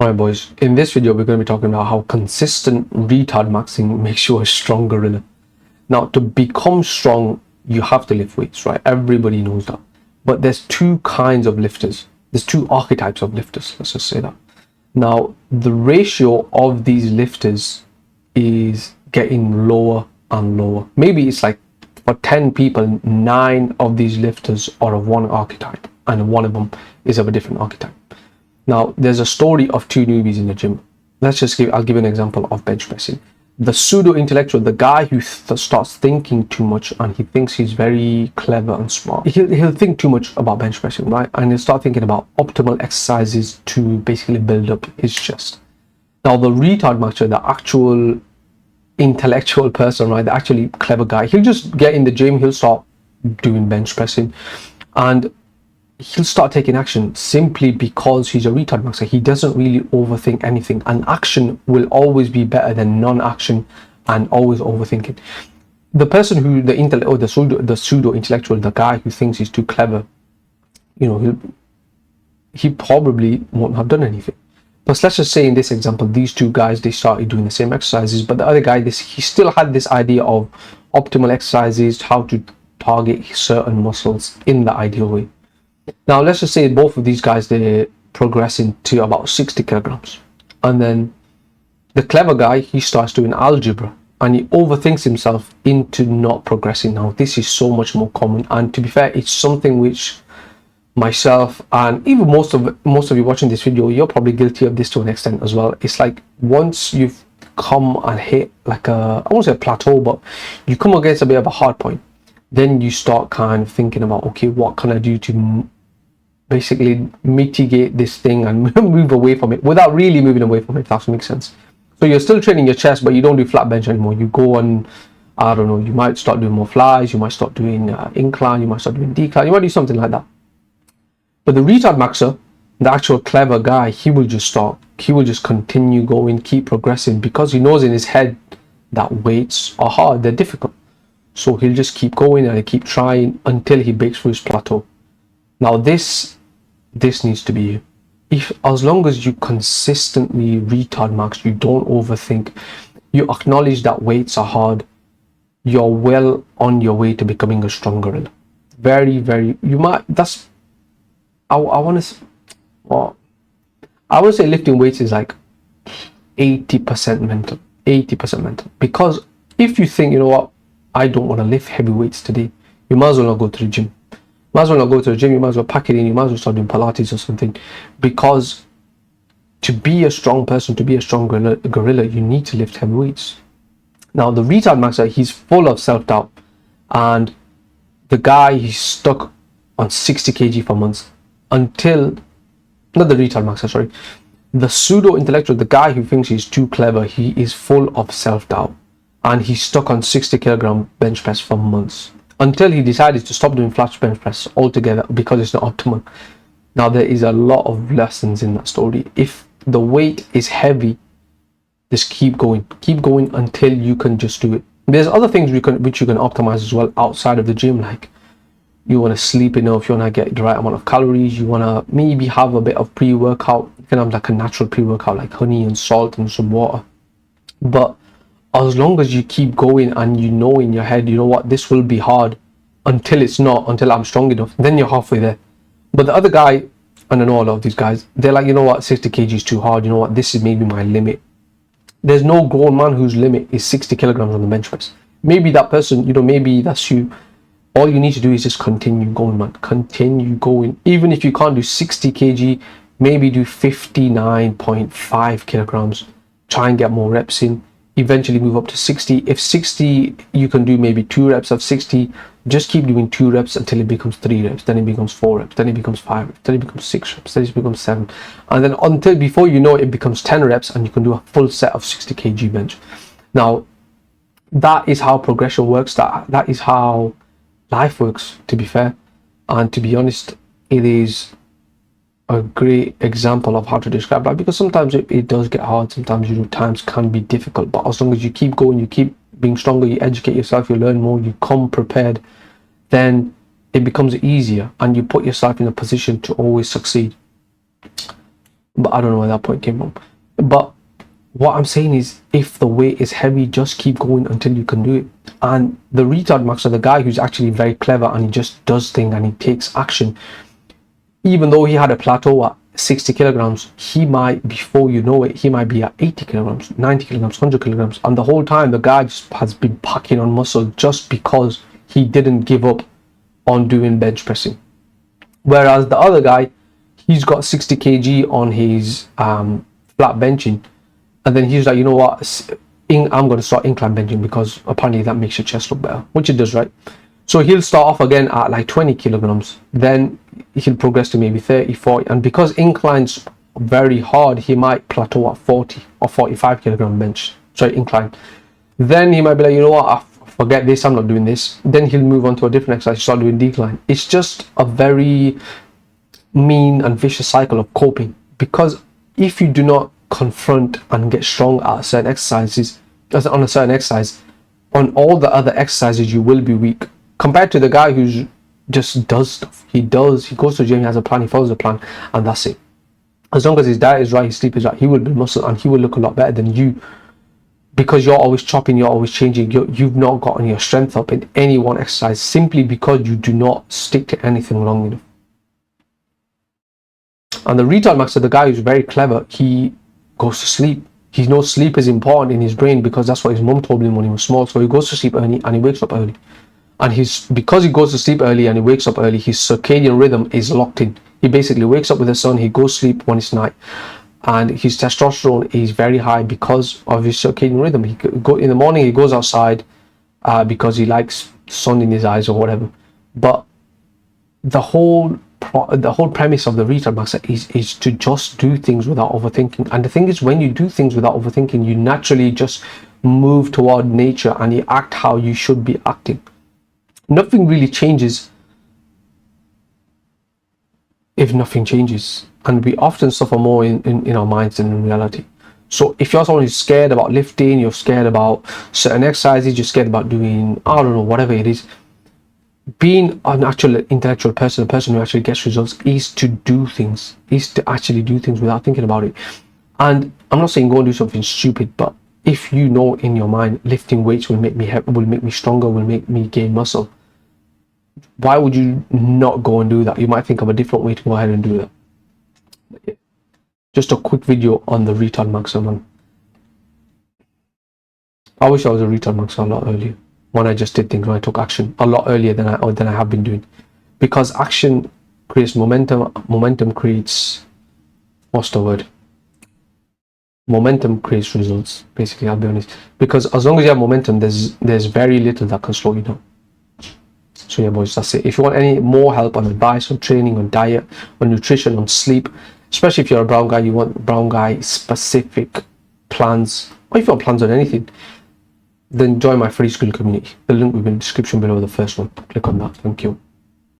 Alright boys, in this video we're going to be talking about how consistent retard maxing makes you a strong gorilla. Now, to become strong, you have to lift weights, right? Everybody knows that. But there's two kinds of lifters. There's two archetypes of lifters, let's just say that. Now, the ratio of these lifters is getting lower and lower. Maybe it's like for 10 people, 9 of these lifters are of one archetype and one of them is of a different archetype. Now, there's a story of two newbies in the gym. I'll give an example of bench pressing. The pseudo-intellectual, the guy who starts thinking too much and he thinks he's very clever and smart. He'll think too much about bench pressing, right? And he'll start thinking about optimal exercises to basically build up his chest. Now, the retard maxer, the actual intellectual person, right? The actually clever guy, he'll just get in the gym, he'll start doing bench pressing and he'll start taking action simply because he's a retard maxer. He doesn't really overthink anything, and action will always be better than non-action and always overthinking. The person who the pseudo intellectual, the guy who thinks he's too clever, he probably won't have done anything. But let's just say in this example, these two guys, they started doing the same exercises, but the other guy, he still had this idea of optimal exercises, how to target certain muscles in the ideal way. Now, let's just say both of these guys, they're progressing to about 60 kilograms. And then the clever guy, he starts doing algebra and he overthinks himself into not progressing. Now, this is so much more common. And to be fair, it's something which myself and even most of you watching this video, you're probably guilty of this to an extent as well. It's like once you've come and hit like I won't say a plateau, but you come against a bit of a hard point, then you start kind of thinking about, okay, what can I do to basically mitigate this thing and move away from it without really moving away from it, if that makes sense. So you're still training your chest, but you don't do flat bench anymore. You go on, I don't know, you might start doing more flies, you might start doing incline, you might start doing decline, you might do something like that. But the retard maxer, the actual clever guy, he will just continue going, keep progressing, because he knows in his head that weights are hard, they're difficult. So he'll just keep going and keep trying until he breaks through his plateau. Now this needs to be you. As long as you consistently retard max, you don't overthink, you acknowledge that weights are hard, you're well on your way to becoming a strong gorilla. I want to say lifting weights is like 80% mental, 80% mental. Because if you think, you know what, I don't want to lift heavy weights today, you might as well not go to the gym. You might as well not go to the gym, you might as well pack it in, you might as well start doing Pilates or something. Because to be a strong person, to be a strong gorilla, you need to lift heavy weights. Now, the retard maxer, he's full of self-doubt. And the guy, he's stuck on 60 kg for months until, not the retard maxer, sorry. The pseudo-intellectual, the guy who thinks he's too clever, he is full of self-doubt. And he's stuck on 60 kilogram bench press for months, until he decided to stop doing flat bench press altogether because it's not optimal. Now, there is a lot of lessons in that story. If the weight is heavy, just keep going until you can just do it. There's other things which you can optimize as well outside of the gym, like you want to sleep enough, you want to get the right amount of calories, you want to maybe have a bit of pre-workout. You can have like a natural pre-workout like honey and salt and some water. But as long as you keep going and you know in your head, you know what, this will be hard until it's not, until I'm strong enough, then you're halfway there. But the other guy, and I know a lot of these guys, they're like, you know what, 60 kg is too hard, you know what, this is maybe my limit. There's no grown man whose limit is 60 kilograms on the bench press. Maybe that person, maybe that's you. All you need to do is just continue going, man. Continue going. Even if you can't do 60 kg, maybe do 59.5 kilograms. Try and get more reps in. Eventually move up to 60. If 60, you can do maybe 2 reps of 60. Just keep doing 2 reps until it becomes 3 reps. Then it becomes 4 reps. Then it becomes 5 reps. Then it becomes 6 reps. Then it becomes 7. And then until before you know it becomes 10 reps and you can do a full set of 60 kg bench. Now, that is how progression works. That is how life works, to be fair. And to be honest, it is a great example of how to describe that, because sometimes it does get hard, sometimes times can be difficult, but as long as you keep going, you keep being stronger, you educate yourself, you learn more, you come prepared, then it becomes easier and you put yourself in a position to always succeed. but I don't know where that point came from. But what I'm saying is, if the weight is heavy, just keep going until you can do it. And the retard maxer, the guy who's actually very clever and he just does things and he takes action, even though he had a plateau at 60 kilograms, he might, before you know it, he might be at 80 kilograms, 90 kilograms, 100 kilograms. And the whole time, the guy just has been packing on muscle just because he didn't give up on doing bench pressing. Whereas the other guy, he's got 60 kg on his flat benching, and then he's like, you know what, I'm going to start incline benching because apparently that makes your chest look better, which it does, right? So he'll start off again at like 20 kilograms, then he'll progress to maybe 30, 40, and because incline's very hard, he might plateau at 40 or 45 kilogram bench, sorry, incline. Then he might be like, you know what, I forget this, I'm not doing this. Then he'll move on to a different exercise, start doing decline. It's just a very mean and vicious cycle of coping, because if you do not confront and get strong at certain exercises, on a certain exercise, on all the other exercises you will be weak, compared to the guy who's just does stuff. He goes to the gym, he has a plan, he follows the plan, and that's it. As long as his diet is right, his sleep is right, he will build muscle and he will look a lot better than you, because you're always chopping, you're always changing, you've not gotten your strength up in any one exercise simply because you do not stick to anything long enough. And the retard maxer, the guy who's very clever, he goes to sleep. He knows sleep is important in his brain because that's what his mom told him when he was small. So he goes to sleep early and he wakes up early. And because he goes to sleep early and he wakes up early, his circadian rhythm is locked in. He basically wakes up with the sun, he goes to sleep when it's night. And his testosterone is very high because of his circadian rhythm. In the morning, he goes outside because he likes sun in his eyes or whatever. But the whole premise of the retard maxer is to just do things without overthinking. And the thing is, when you do things without overthinking, you naturally just move toward nature and you act how you should be acting. Nothing really changes if nothing changes, and we often suffer more in our minds than in reality. So if you're someone who's scared about lifting, you're scared about certain exercises, you're scared about doing, I don't know, whatever it is, being an actual intellectual person, a person who actually gets results, is to do things, is to actually do things without thinking about it. And I'm not saying go and do something stupid, but if you know in your mind lifting weights will make me stronger, will make me gain muscle, why would you not go and do that? You might think of a different way to go ahead and do that. But yeah, just a quick video on the retard maxer, man. I wish I was a retard maxer a lot earlier, when I just did things, when I took action a lot earlier than I have been doing, because action creates momentum. Momentum creates, what's the word? Momentum creates results. Basically, I'll be honest, because as long as you have momentum, there's very little that can slow you down. So yeah, boys, that's it. If you want any more help on advice, on training, on diet, on nutrition, on sleep, especially if you're a brown guy, you want brown guy specific plans, or if you want plans on anything, then join my free school community. The link will be in the description below, the first one. Click on that. Thank you.